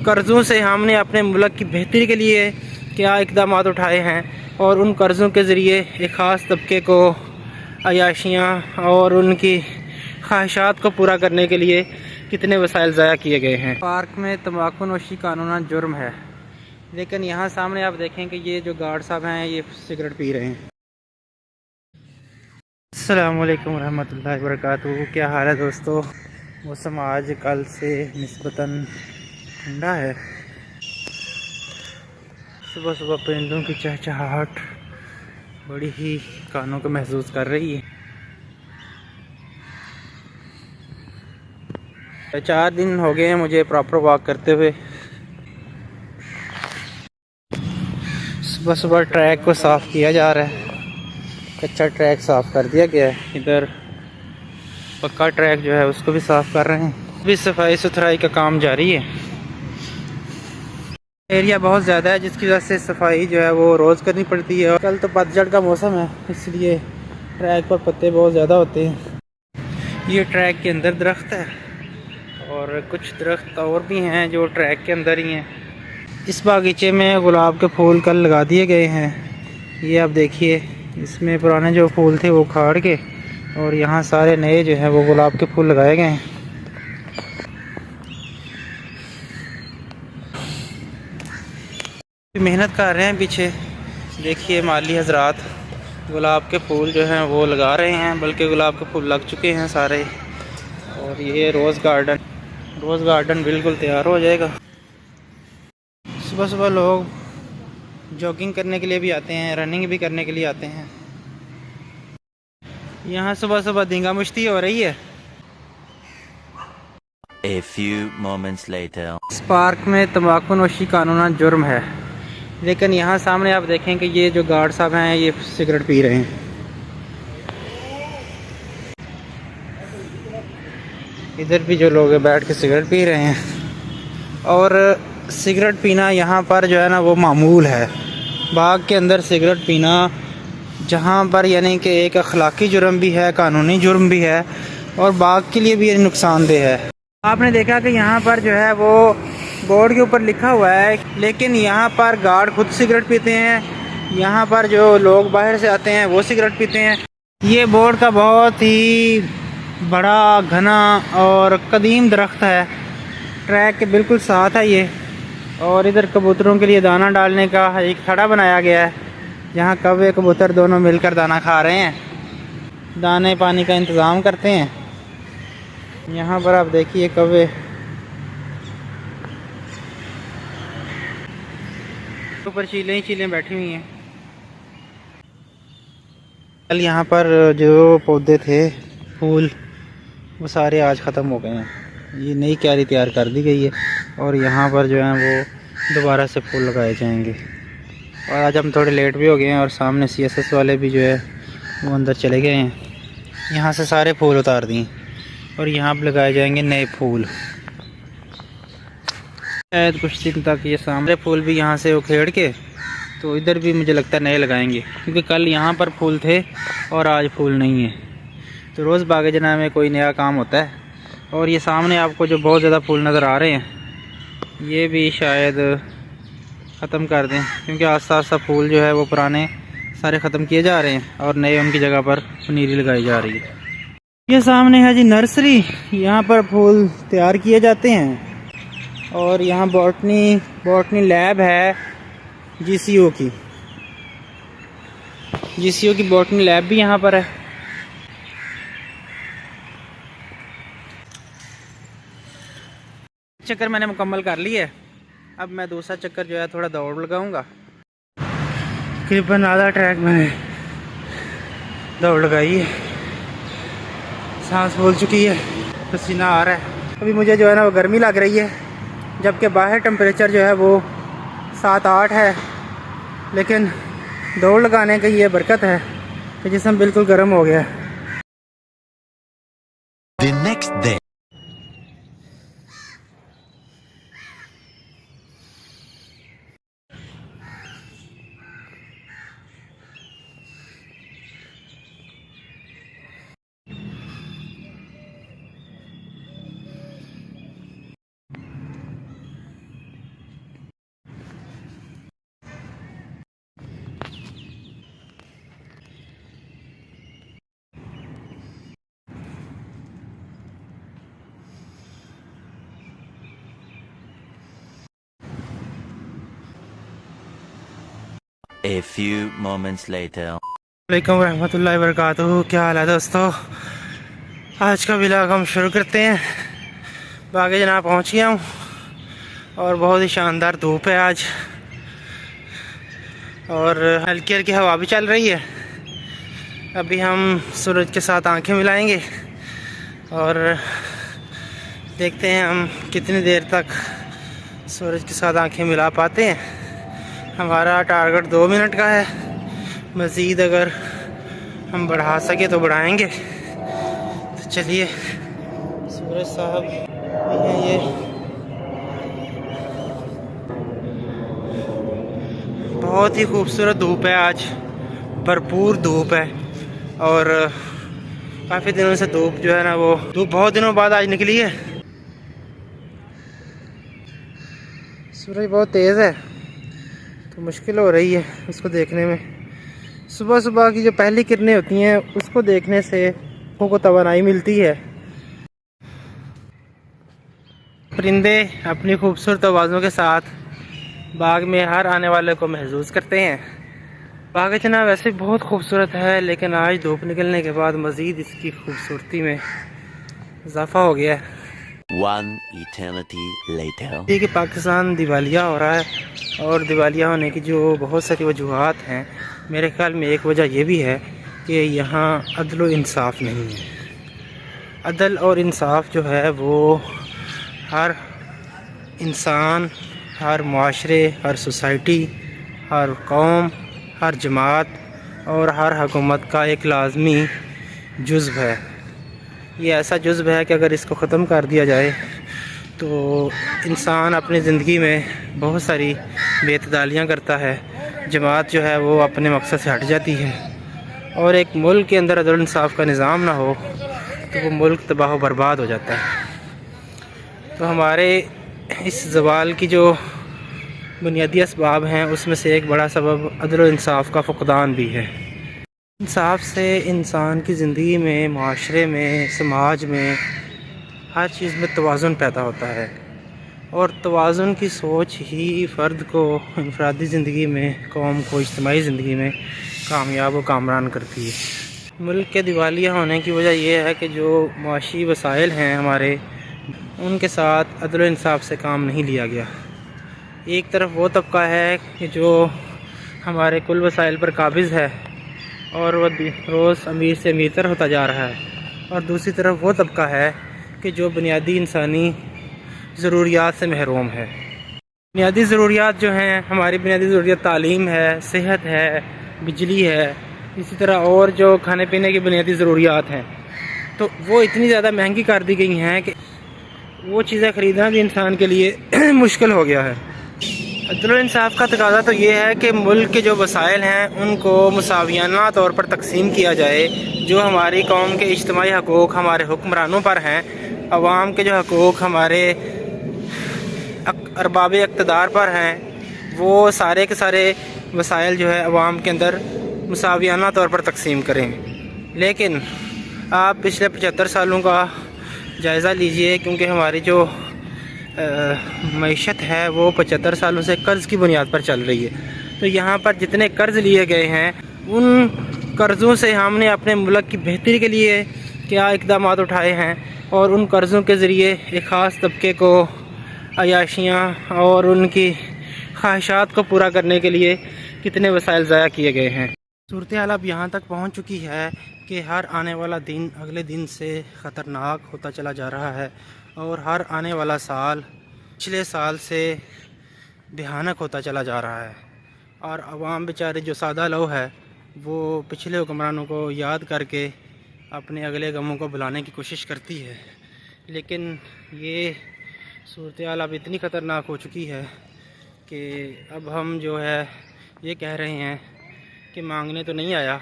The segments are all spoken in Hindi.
कर्ज़ों से हमने अपने मुल्क की बेहतरी के लिए क्या इक़दाम उठाए हैं और उन कर्ज़ों के ज़रिए एक ख़ास तबके को अयाशियाँ और उनकी ख्वाहिशात को पूरा करने के लिए कितने वसाइल ज़ाया किए गए हैं। पार्क में तंबाकू नोशी कानूनन जुर्म है, लेकिन यहाँ सामने आप देखें कि ये जो गार्ड साहब हैं ये सिगरेट पी रहे हैं। अस्सलामु अलैकुम रहमतुल्लाहि व बरकातुहू। क्या हाल है दोस्तों? मौसम आज कल से निस्बतन ठंडा है। सुबह सुबह परिंदों की चहचहाहट बड़ी ही कानों को महसूस कर रही है। 4 दिन हो गए हैं मुझे प्रॉपर वॉक करते हुए। सुबह सुबह ट्रैक को साफ़ किया जा रहा है। कच्चा ट्रैक साफ़ कर दिया गया है, इधर पक्का ट्रैक जो है उसको भी साफ़ कर रहे हैं। अभी सफाई सुथराई का काम जारी है। एरिया बहुत ज़्यादा है जिसकी वजह से सफाई जो है वो रोज़ करनी पड़ती है। और कल तो पतझड़ का मौसम है, इसलिए ट्रैक पर पत्ते बहुत ज़्यादा होते हैं। ये ट्रैक के अंदर दरख्त है और कुछ दरख्त और भी हैं जो ट्रैक के अंदर ही हैं। इस बागीचे में गुलाब के फूल कल लगा दिए गए हैं। ये आप देखिए, इसमें पुराने जो फूल थे वो उखाड़ के और यहाँ सारे नए जो हैं वो गुलाब के फूल लगाए गए हैं। मेहनत कर रहे हैं पीछे, देखिए माली हजरात गुलाब के फूल जो हैं वो लगा रहे हैं, बल्कि गुलाब के फूल लग चुके हैं सारे। और ये रोज़ गार्डन बिल्कुल तैयार हो जाएगा। सुबह सुबह लोग जॉगिंग करने के लिए भी आते हैं, रनिंग भी करने के लिए आते हैं। यहाँ सुबह सुबह धींगा मुश्ती हो रही है। A few moments later. इस पार्क में तंबाकू नोशी कानूनन जुर्म है, लेकिन यहाँ सामने आप देखें कि ये जो गार्ड साहब हैं ये सिगरेट पी रहे हैं। इधर भी जो लोग बैठ के सिगरेट पी रहे हैं। और सिगरेट पीना यहाँ पर जो है ना वो मामूल है। बाग के अंदर सिगरेट पीना जहाँ पर यानी कि एक अखलाकी जुर्म भी है, कानूनी जुर्म भी है और बाग के लिए भी ये नुकसानदेह है। आपने देखा कि यहाँ पर जो है वो बोर्ड के ऊपर लिखा हुआ है, लेकिन यहाँ पर गार्ड खुद सिगरेट पीते हैं। यहाँ पर जो लोग बाहर से आते हैं वो सिगरेट पीते हैं। ये बोर्ड का बहुत ही बड़ा घना और कदीम दरख्त है, ट्रैक के बिल्कुल साथ है ये। और इधर कबूतरों के लिए दाना डालने का एक खड़ा बनाया गया है, जहाँ कौवे कबूतर दोनों मिलकर दाना खा रहे हैं, दाने पानी का इंतज़ाम करते हैं। यहाँ पर आप देखिए कौवे ऊपर चीलें बैठी हुई हैं। कल यहाँ पर जो पौधे थे फूल वो सारे आज ख़त्म हो गए हैं। ये नई क्यारी तैयार कर दी गई है और यहाँ पर जो है वो दोबारा से फूल लगाए जाएंगे। और आज हम थोड़े लेट भी हो गए हैं और सामने CSS वाले भी जो है वो अंदर चले गए हैं। यहाँ से सारे फूल उतार दिए और यहाँ पर लगाए जाएंगे नए फूल। शायद कुछ दिन तक ये सामने फूल भी यहाँ से उखेड़ के तो इधर भी मुझे लगता है नए लगाएंगे, क्योंकि कल यहाँ पर फूल थे और आज फूल नहीं है। तो रोज़ बाग़ जना में कोई नया काम होता है। और ये सामने आपको जो बहुत ज़्यादा फूल नज़र आ रहे हैं ये भी शायद ख़त्म कर दें, क्योंकि आस्ता आस्ता फूल जो है वो पुराने सारे ख़त्म किए जा रहे हैं और नए उनकी जगह पर पनीरी लगाई जा रही है। ये सामने है जी नर्सरी, यहाँ पर फूल तैयार किए जाते हैं। और यहाँ बॉटनी लैब है GCO की बॉटनी लैब भी यहाँ पर है। चक्कर मैंने मुकम्मल कर लिया है, अब मैं दूसरा चक्कर जो है थोड़ा दौड़ लगाऊंगा। तकरीबन आधा ट्रैक मैंने दौड़ लगाई है, सांस फूल चुकी है, पसीना आ रहा है। अभी मुझे जो है ना वो गर्मी लग रही है, जबकि बाहर टेम्परेचर जो है वो 7-8 है। लेकिन दौड़ लगाने की ये बरकत है कि जिस्म बिल्कुल गर्म हो गया। The next day. A few moments later. वालेकुम रहमतुल्लाहि व बरकातुहू। क्या हाल है दोस्तों? आज का व्लॉग हम शुरू करते हैं। बागे जनाब पहुँच गया हूँ और बहुत ही शानदार धूप है आज और हल्की हल्की हवा भी चल रही है। अभी हम सूरज के साथ आंखें मिलाएंगे और देखते हैं हम कितनी देर तक सूरज के साथ आंखें मिला पाते हैं। हमारा टारगेट 2 मिनट का है, मज़ीद अगर हम बढ़ा सके तो बढ़ाएंगे। तो चलिए, सूरज साहब ये बहुत ही खूबसूरत धूप है, आज भरपूर धूप है और काफ़ी दिनों से धूप जो है ना, वो धूप बहुत दिनों बाद आज निकली है। सूरज बहुत तेज़ है तो मुश्किल हो रही है उसको देखने में। सुबह सुबह की जो पहली किरणें होती हैं उसको देखने से आँखों को तवानाई मिलती है। परिंदे अपनी खूबसूरत आवाज़ों के साथ बाग में हर आने वाले को महसूस करते हैं। बाग जना वैसे बहुत खूबसूरत है, लेकिन आज धूप निकलने के बाद मज़ीद इसकी खूबसूरती में इजाफा हो गया है। One eternity later. ये कि पाकिस्तान दिवालिया हो रहा है और दिवालिया होने की जो बहुत सारी वजूहात हैं, मेरे ख्याल में एक वजह यह भी है कि यहाँ अदल और इंसाफ नहीं है। अदल और इंसाफ जो है वो हर इंसान, हर माशरे, हर सोसाइटी, हर कौम, हर जमात और हर हुकूमत का एक लाजमी जुज़्व है। ये ऐसा जुज़्व है कि अगर इसको ख़त्म कर दिया जाए तो इंसान अपनी ज़िंदगी में बहुत सारी बेतदालियाँ करता है, जमात जो है वो अपने मकसद से हट जाती है और एक मुल्क के अंदर अदल इंसाफ का निज़ाम ना हो तो वो मुल्क तबाह व बर्बाद हो जाता है। तो हमारे इस ज़वाल की जो बुनियादी असबाब हैं उसमें से एक बड़ा सबब अदल इंसाफ का फ़ुक़दान भी है। इंसाफ से इंसान की ज़िंदगी में, माशरे में, समाज में, हर चीज़ में तवाज़ुन पैदा होता है और तवाज़ुन की सोच ही फ़र्द को इंफरादी ज़िंदगी में, कौम को इज्तिमाई ज़िंदगी में कामयाब व कामरान करती है। मुल्क के दिवालिया होने की वजह यह है कि जो माशी वसाइल हैं हमारे, उनके साथ अदल इंसाफ से काम नहीं लिया गया। एक तरफ वो तबका है कि जो हमारे कुल वसाइल पर काबिज़ है और वह रोज़ अमीर से अमीरतर होता जा रहा है, और दूसरी तरफ वो तबका है कि जो बुनियादी इंसानी ज़रूरियात से महरूम है। बुनियादी ज़रूरियात जो हैं, हमारी बुनियादी ज़रूरियात तालीम है, सेहत है, बिजली है, इसी तरह और जो खाने पीने की बुनियादी ज़रूरियात हैं, तो वो इतनी ज़्यादा महंगी कर दी गई हैं कि वो चीज़ें ख़रीदना भी इंसान के लिए मुश्किल हो गया है। अदल और इंसाफ का तकाज़ा तो ये है कि मुल्क के जो वसाइल हैं उनको मुसावियाना तौर पर तकसीम किया जाए। जो हमारी कौम के इज्तिमाई हकूक़ हमारे हुक्मरानों पर हैं, अवाम के जो हकूक़ हमारे अरबाब इक़्तिदार पर हैं, वो सारे के सारे वसाइल जो है अवाम के अंदर मुसावियाना तौर पर तकसीम करें। लेकिन आप पिछले 75 सालों का जायज़ा लीजिए, क्योंकि हमारी जो मईशत है वो 75 सालों से कर्ज़ की बुनियाद पर चल रही है। तो यहाँ पर जितने कर्ज़ लिए गए हैं उन कर्ज़ों से हमने अपने मुल्क की बेहतरी के लिए क्या इक़दाम उठाए हैं और उन कर्ज़ों के ज़रिए एक ख़ास तबके को अयाशियाँ और उनकी ख्वाहिशात को पूरा करने के लिए कितने वसाइल ज़ाया किए गए हैं। सूरत हाल अब यहाँ तक पहुँच चुकी है कि हर आने वाला दिन अगले दिन से ख़तरनाक होता चला जा रहा है और हर आने वाला साल पिछले साल से भयानक होता चला जा रहा है। और अवाम बेचारे जो सादा लोग है वो पिछले हुक्मरानों को याद करके अपने अगले गमों को भुलाने की कोशिश करती है, लेकिन ये सूरत हाल अब इतनी ख़तरनाक हो चुकी है कि अब हम जो है ये कह रहे हैं कि मांगने तो नहीं आया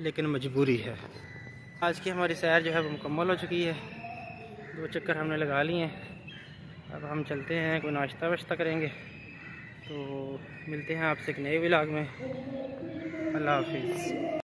लेकिन मजबूरी है। आज की हमारी सैर जो है वो मुकम्मल हो चुकी है। 2 चक्कर हमने लगा लिए हैं, अब हम चलते हैं, कोई नाश्ता वाश्ता करेंगे। तो मिलते हैं आपसे एक नए व्लॉग में। अल्लाह हाफिज़।